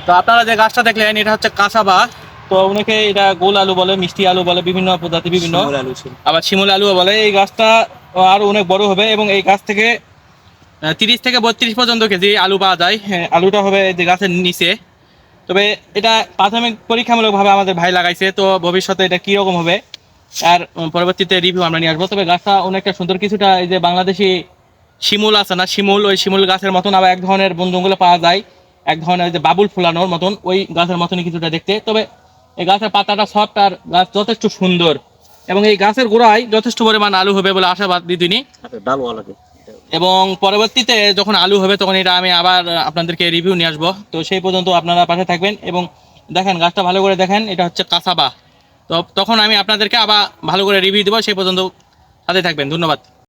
তো আপনারা যে গাছটা দেখলেন এটা হচ্ছে কাঁচাবা। তো অনেকে এটা গোল আলু বলে, মিষ্টি আলু বলে, বিভিন্ন প্রজাতি বিভিন্ন, শিমুল আলু ছিল। আবার শিমুল আলু বলে। এই গাছটা আরো অনেক বড় হবে এবং এই গাছ থেকে 30 থেকে 32 পর্যন্ত কেজি আলু পাওয়া যায়। হ্যাঁ, আলুটা হবে যে গাছের নিচে। তবে এটা প্রাথমিক পরীক্ষামূলকভাবে আমাদের ভাই লাগাইছে, তো ভবিষ্যতে এটা কীরকম হবে আর পরবর্তীতে রিভিউ আমরা নিয়ে আসবো। তবে গাছটা অনেকটা সুন্দর, কিছুটা এই যে বাংলাদেশি শিমুল আছে না, শিমুল, ওই শিমুল গাছের মতন আবার এক ধরনের বন জঙ্গলে পাওয়া যায়, এক ধরনের ওই যে বাবুল ফুলানোর মতন ওই গাছের মতনই কিছুটা দেখতে। তবে এই গাছের পাতাটা সফট আর গাছ যথেষ্ট সুন্দর এবং এই গাছের গোড়ায় যথেষ্ট পরিমাণ আলু হবে বলে আশাবাদ দিদিনি। ডাল ওয়ালাকে। এবং পরবর্তীতে যখন আলু হবে তখন এটা আমি আবার আপনাদেরকে রিভিউ নিয়ে আসবো। তো সেই পর্যন্ত আপনারা পাশে থাকবেন এবং দেখেন গাছটা ভালো করে দেখেন, এটা হচ্ছে কাঁচাবা। তো তখন আমি আপনাদেরকে আবার ভালো করে রিভিউ দেবো, সেই পর্যন্ত সাথে থাকবেন। ধন্যবাদ।